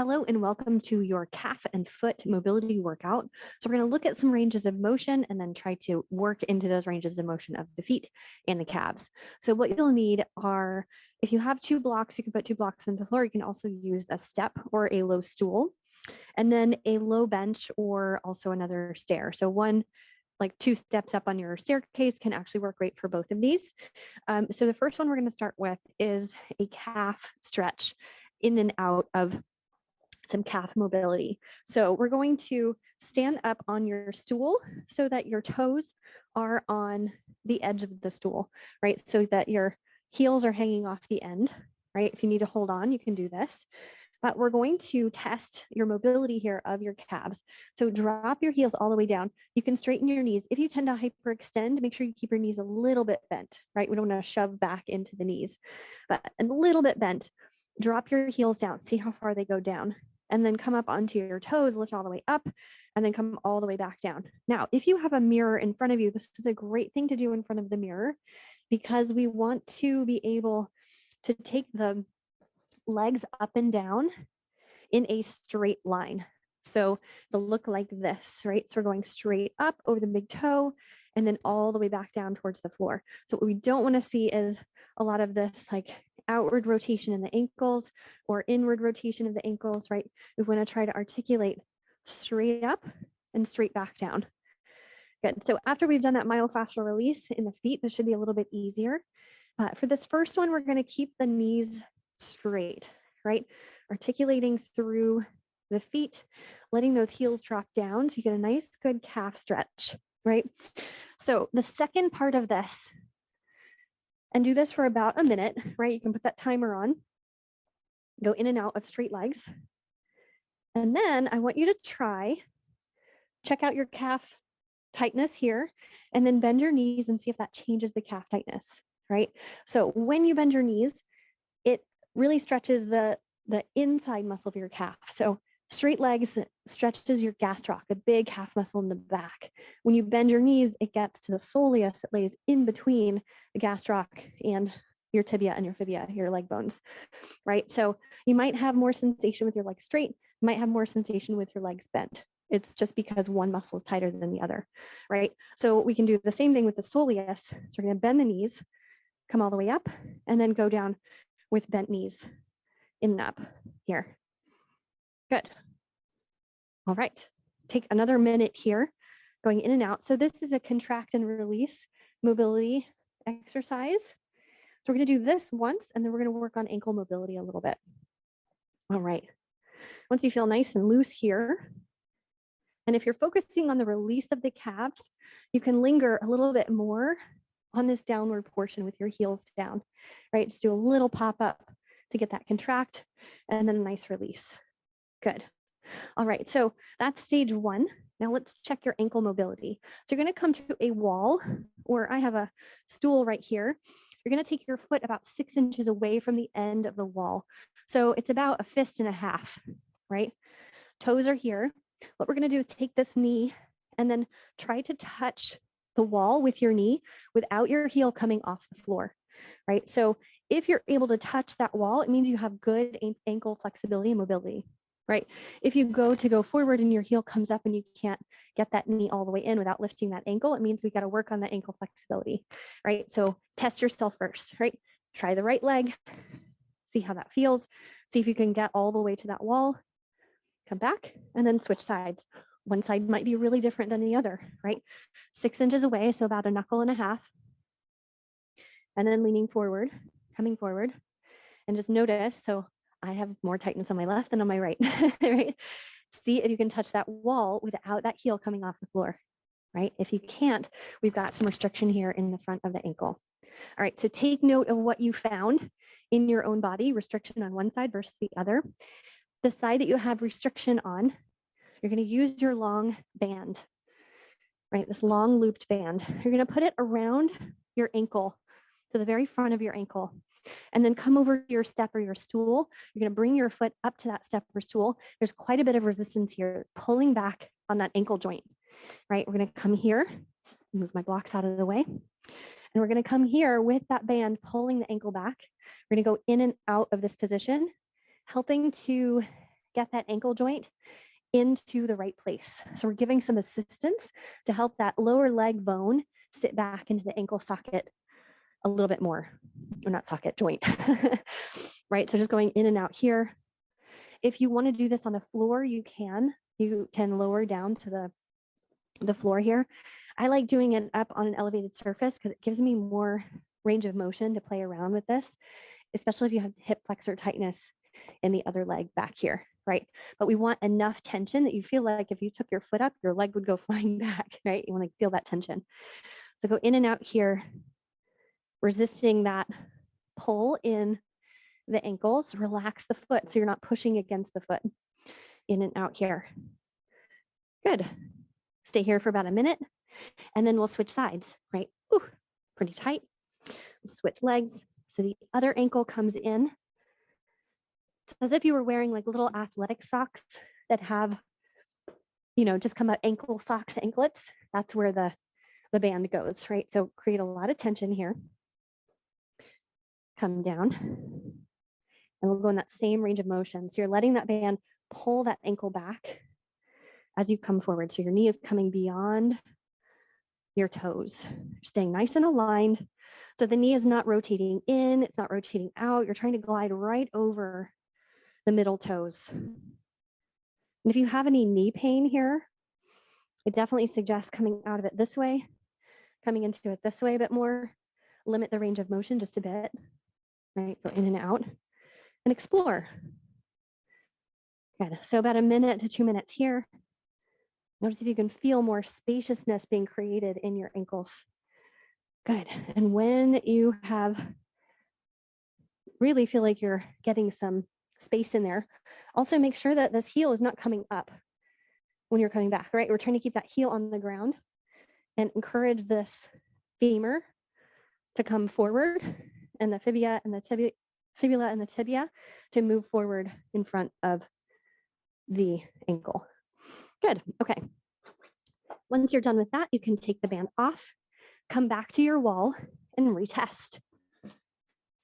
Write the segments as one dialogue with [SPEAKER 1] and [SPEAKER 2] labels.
[SPEAKER 1] Hello and welcome to your calf and foot mobility workout. So we're going to look at some ranges of motion and then try to work into those ranges of motion of the feet and the calves. So what you'll need are, if you have 2 blocks, you can put 2 blocks on the floor. You can also use a step or a low stool, and then a low bench or also another stair. So like 2 steps up on your staircase can actually work great for both of these. So the first one we're going to start with is a calf stretch in and out of some calf mobility. So we're going to stand up on your stool so that your toes are on the edge of the stool, right? So that your heels are hanging off the end, right? If you need to hold on, you can do this. But we're going to test your mobility here of your calves. So drop your heels all the way down. You can straighten your knees. If you tend to hyperextend, make sure you keep your knees a little bit bent, right? We don't want to shove back into the knees, but a little bit bent. Drop your heels down, see how far they go down, and then come up onto your toes, lift all the way up, and then come all the way back down. Now, if you have a mirror in front of you, this is a great thing to do in front of the mirror because we want to be able to take the legs up and down in a straight line. So it'll look like this, right? So we're going straight up over the big toe and then all the way back down towards the floor. So what we don't want to see is a lot of this like outward rotation in the ankles or inward rotation of the ankles, right? We want to try to articulate straight up and straight back down. Good. So after we've done that myofascial release in the feet, this should be a little bit easier. For this first one, we're going to keep the knees straight, right? Articulating through the feet, letting those heels drop down so you get a nice, good calf stretch, right? So the second part of this, and do this for about a minute, right? You can put that timer on, go in and out of straight legs. And then I want you to check out your calf tightness here, and then bend your knees and see if that changes the calf tightness, right? So when you bend your knees, it really stretches the inside muscle of your calf. So straight legs stretches your gastroc, the big calf muscle in the back. When you bend your knees, it gets to the soleus that lays in between the gastroc and your tibia and your fibia, your leg bones, right? So you might have more sensation with your legs straight, you might have more sensation with your legs bent. It's just because one muscle is tighter than the other, right? So we can do the same thing with the soleus. So we're going to bend the knees, come all the way up, and then go down with bent knees in and up here. Good. All right. Take another minute here, going in and out. So this is a contract and release mobility exercise. So we're going to do this once, and then we're going to work on ankle mobility a little bit. All right. Once you feel nice and loose here, and if you're focusing on the release of the calves, you can linger a little bit more on this downward portion with your heels down, right? Just do a little pop up to get that contract and then a nice release. Good. All right, so that's stage 1. Now let's check your ankle mobility. So you're going to come to a wall, or I have a stool right here. You're going to take your foot about 6 inches away from the end of the wall. So it's about a fist and a half, right? Toes are here. What we're going to do is take this knee and then try to touch the wall with your knee without your heel coming off the floor, right? So if you're able to touch that wall, it means you have good ankle flexibility and mobility, right? If you go forward and your heel comes up and you can't get that knee all the way in without lifting that ankle, it means we got to work on that ankle flexibility, right? So test yourself first, right? Try the right leg, see how that feels, see if you can get all the way to that wall, come back, and then switch sides. One side might be really different than the other, right? 6 inches away, so about a knuckle and a half. And then leaning forward, coming forward, and just notice, so I have more tightness on my left than on my right, right? See if you can touch that wall without that heel coming off the floor, right? If you can't, we've got some restriction here in the front of the ankle. All right, so take note of what you found in your own body, restriction on one side versus the other. The side that you have restriction on, you're going to use your long band, right? This long looped band. You're going to put it around your ankle, to the very front of your ankle, and then come over to your step or your stool. You're going to bring your foot up to that step or stool. There's quite a bit of resistance here, pulling back on that ankle joint, right? We're going to come here, move my blocks out of the way, and we're going to come here with that band pulling the ankle back. We're going to go in and out of this position, helping to get that ankle joint into the right place. So we're giving some assistance to help that lower leg bone sit back into the ankle socket a little bit more, or not socket, joint, right? So just going in and out here. If you want to do this on the floor, you can lower down to the floor here. I like doing it up on an elevated surface because it gives me more range of motion to play around with this, especially if you have hip flexor tightness in the other leg back here, right? But we want enough tension that you feel like if you took your foot up, your leg would go flying back, right? You want to feel that tension. So go in and out here, resisting that pull in the ankles, relax the foot so you're not pushing against the foot. In and out here. Good. Stay here for about a minute and then we'll switch sides, right? Ooh, pretty tight. Switch legs. So the other ankle comes in. It's as if you were wearing like little athletic socks that have, just come out ankle socks, anklets. That's where the band goes, right? So create a lot of tension here. Come down. And we'll go in that same range of motion. So you're letting that band pull that ankle back as you come forward. So your knee is coming beyond your toes. You're staying nice and aligned. So the knee is not rotating in, it's not rotating out. You're trying to glide right over the middle toes. And if you have any knee pain here, I definitely suggest coming out of it this way, coming into it this way a bit more. Limit the range of motion just a bit, right? Go in and out and explore. Good. So about 1 minute to 2 minutes here. Notice if you can feel more spaciousness being created in your ankles. Good. And when you have really feel like you're getting some space in there, also make sure that this heel is not coming up when you're coming back, right? We're trying to keep that heel on the ground and encourage this femur to come forward and the fibula and the tibia to move forward in front of the ankle. Good. Okay. Once you're done with that, you can take the band off, come back to your wall and retest.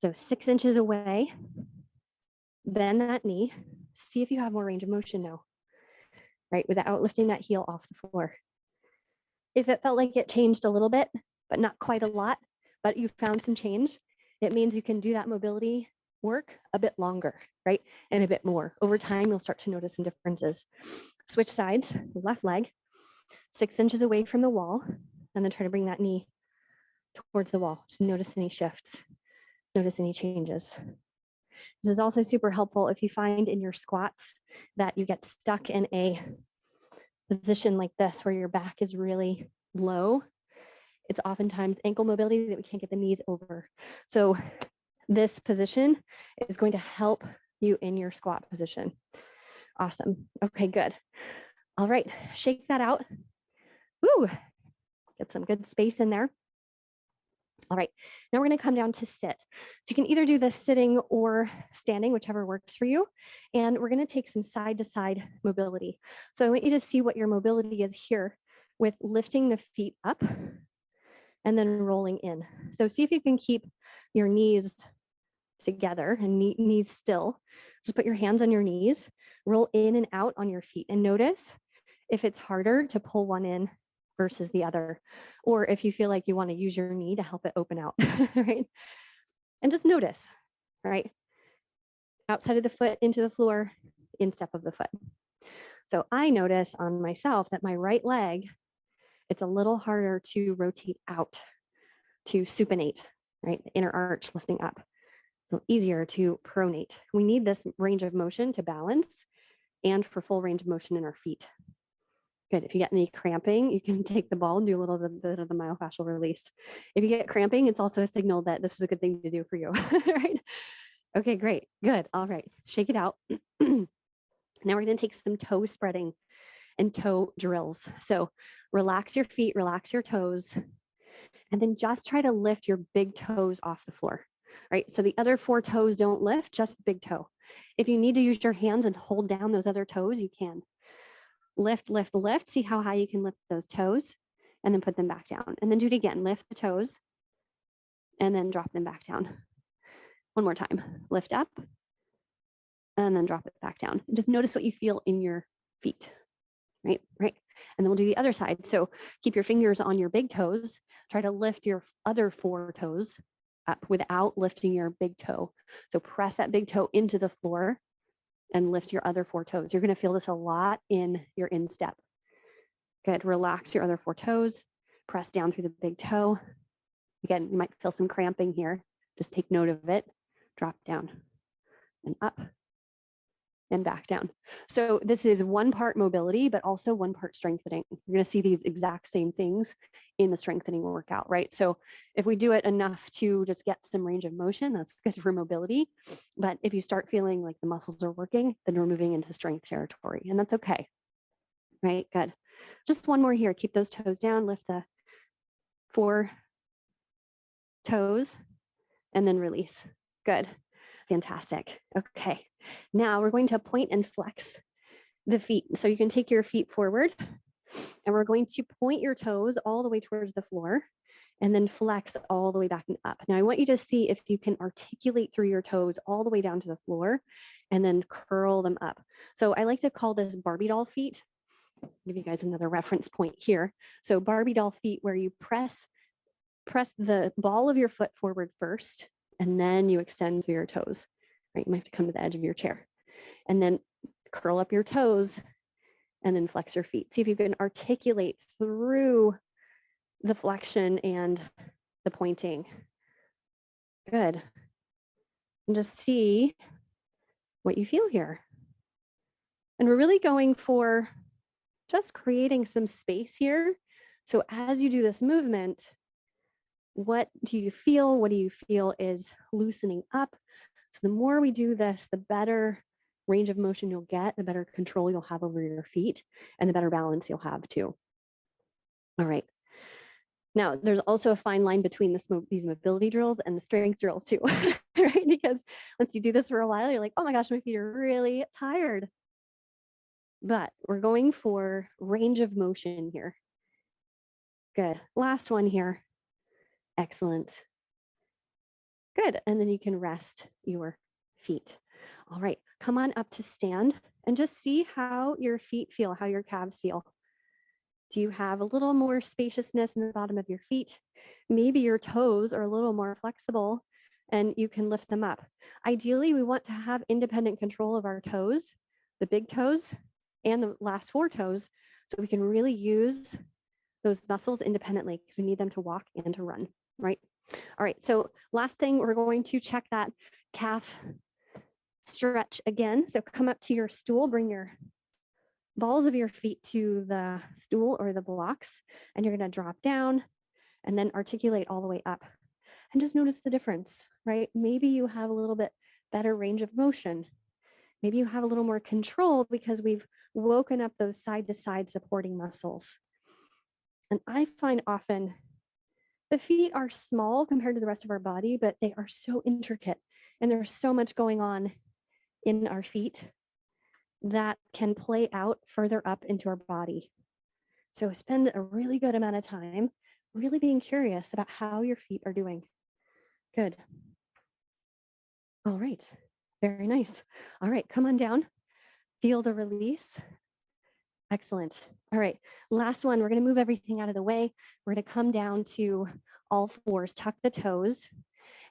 [SPEAKER 1] So 6 inches away, bend that knee, see if you have more range of motion now, right? Without lifting that heel off the floor. If it felt like it changed a little bit, but not quite a lot, but you found some change, it means you can do that mobility work a bit longer, right? And a bit more. Over time, you'll start to notice some differences. Switch sides, left leg, 6 inches away from the wall, and then try to bring that knee towards the wall. Just notice any shifts, notice any changes. This is also super helpful if you find in your squats that you get stuck in a position like this where your back is really low. It's oftentimes ankle mobility that we can't get the knees over. So this position is going to help you in your squat position. Awesome. Okay, good. All right, shake that out. Woo, get some good space in there. All right, now we're going to come down to sit. So you can either do this sitting or standing, whichever works for you. And we're going to take some side to side mobility. So I want you to see what your mobility is here with lifting the feet up and then rolling in. So see if you can keep your knees together and knees still. Just put your hands on your knees, roll in and out on your feet, and notice if it's harder to pull one in versus the other, or if you feel like you want to use your knee to help it open out, right? And just notice, right? Outside of the foot, into the floor, instep of the foot. So I notice on myself that my right leg, it's a little harder to rotate out, to supinate, right? The inner arch lifting up. So easier to pronate. We need this range of motion to balance and for full range of motion in our feet. Good. If you get any cramping, you can take the ball and do a little bit of the myofascial release. If you get cramping, it's also a signal that this is a good thing to do for you, right? Okay, great. Good. All right. Shake it out. Now we're going to take some toe spreading and toe drills. So relax your feet, relax your toes, and then just try to lift your big toes off the floor, right? So the other 4 toes don't lift, just the big toe. If you need to use your hands and hold down those other toes, you can. Lift, lift, lift. See how high you can lift those toes and then put them back down. And then do it again. Lift the toes and then drop them back down. One more time. Lift up and then drop it back down. Just notice what you feel in your feet, right? Right. And then we'll do the other side. So keep your fingers on your big toes. Try to lift your other 4 toes up without lifting your big toe. So press that big toe into the floor and lift your other 4 toes. You're going to feel this a lot in your instep. Good. Relax your other 4 toes. Press down through the big toe. Again, you might feel some cramping here. Just take note of it. Drop down and up and back down. So this is 1 part mobility, but also 1 part strengthening. You're going to see these exact same things in the strengthening workout, right? So if we do it enough to just get some range of motion, that's good for mobility. But if you start feeling like the muscles are working, then we're moving into strength territory, and that's okay, right? Good. Just 1 more here. Keep those toes down, lift the 4 toes, and then release. Good. Fantastic. Okay. Now we're going to point and flex the feet. So you can take your feet forward and we're going to point your toes all the way towards the floor and then flex all the way back and up. Now I want you to see if you can articulate through your toes all the way down to the floor and then curl them up. So I like to call this Barbie doll feet. I'll give you guys another reference point here. So Barbie doll feet, where you press the ball of your foot forward first, and then you extend through your toes, right? You might have to come to the edge of your chair and then curl up your toes and then flex your feet. See if you can articulate through the flexion and the pointing. Good. And just see what you feel here. And we're really going for just creating some space here. So as you do this movement, what do you feel? What do you feel is loosening up? So the more we do this, the better range of motion you'll get, the better control you'll have over your feet, and the better balance you'll have too. All right. Now, there's also a fine line between these mobility drills and the strength drills too, right? Because once you do this for a while, you're like, oh my gosh, my feet are really tired. But we're going for range of motion here. Good. Last one here. Excellent. Good. And then you can rest your feet. All right. Come on up to stand and just see how your feet feel, how your calves feel. Do you have a little more spaciousness in the bottom of your feet? Maybe your toes are a little more flexible and you can lift them up. Ideally, we want to have independent control of our toes, the big toes and the last 4 toes, so we can really use those muscles independently because we need them to walk and to run, right? All right, so last thing, we're going to check that calf stretch again. So come up to your stool, bring your balls of your feet to the stool or the blocks, and you're going to drop down and then articulate all the way up. And just notice the difference, right? Maybe you have a little bit better range of motion. Maybe you have a little more control because we've woken up those side to side supporting muscles. And I find often the feet are small compared to the rest of our body, but they are so intricate and there's so much going on in our feet that can play out further up into our body. So spend a really good amount of time really being curious about how your feet are doing. Good. All right. Very nice. All right, come on down. Feel the release. Excellent. All right, last one. We're going to move everything out of the way. We're going to come down to all fours, tuck the toes,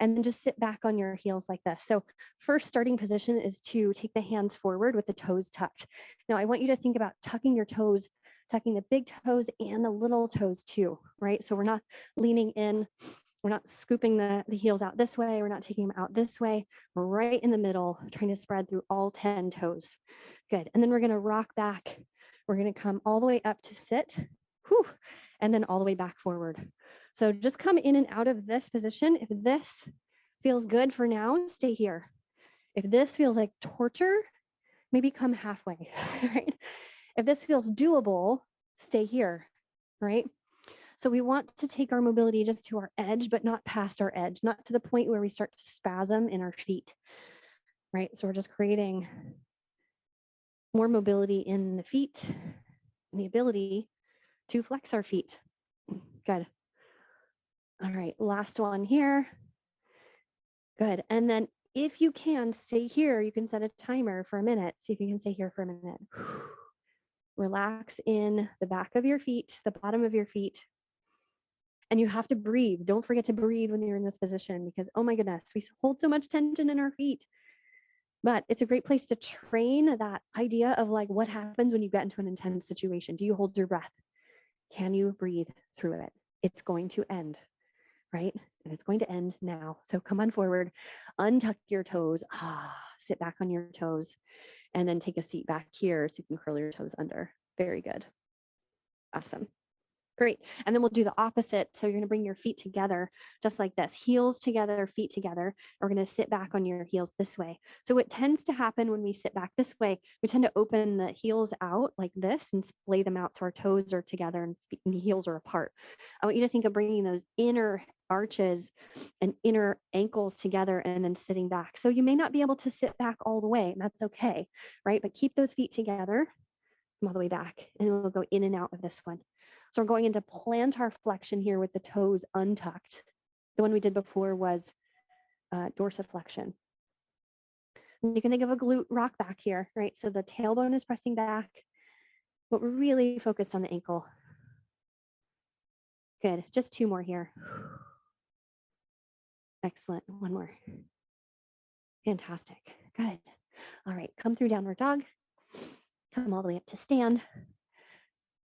[SPEAKER 1] and then just sit back on your heels like this. So first starting position is to take the hands forward with the toes tucked. Now I want you to think about tucking your toes, tucking the big toes and the little toes too, right? So we're not leaning in, we're not scooping the heels out this way, we're not taking them out this way. We're right in the middle, trying to spread through all 10 toes. Good. And then we're going to rock back. We're going to come all the way up to sit, whew, and then all the way back forward. So just come in and out of this position. If this feels good for now, stay here. If this feels like torture, maybe come halfway, right? If this feels doable, stay here, right? So we want to take our mobility just to our edge, but not past our edge, not to the point where we start to spasm in our feet, right? So we're just creating more mobility in the feet and the ability to flex our feet. Good. All right, last one here. Good. And then If you can stay here, you can set a timer for a minute. See if you can stay here for a minute. Relax in the back of your feet, the bottom of your feet. And you have to breathe. Don't forget to breathe when you're in this position because, oh my goodness, we hold so much tension in our feet. But it's a great place to train that idea of like what happens when you get into an intense situation. Do you hold your breath? Can you breathe through it? It's going to end, right? And it's going to end now. So come on forward, untuck your toes, sit back on your toes, and then take a seat back here so you can curl your toes under. Very good. Awesome. Great. And then we'll do the opposite. So you're going to bring your feet together just like this, heels together, feet together. We're going to sit back on your heels this way. So what tends to happen when we sit back this way, we tend to open the heels out like this and splay them out so our toes are together and the heels are apart. I want you to think of bringing those inner arches and inner ankles together and then sitting back. So you may not be able to sit back all the way, and that's okay, right? But keep those feet together, come all the way back, and we'll go in and out of this one. So we're going into plantar flexion here with the toes untucked. The one we did before was dorsiflexion. And you can think of a glute rock back here, right? So the tailbone is pressing back, but we're really focused on the ankle. Good, just 2 more here. Excellent, 1 more. Fantastic, good. All right, come through downward dog. Come all the way up to stand.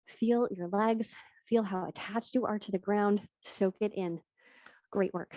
[SPEAKER 1] Feel your legs, feel how attached you are to the ground. Soak it in. Great work.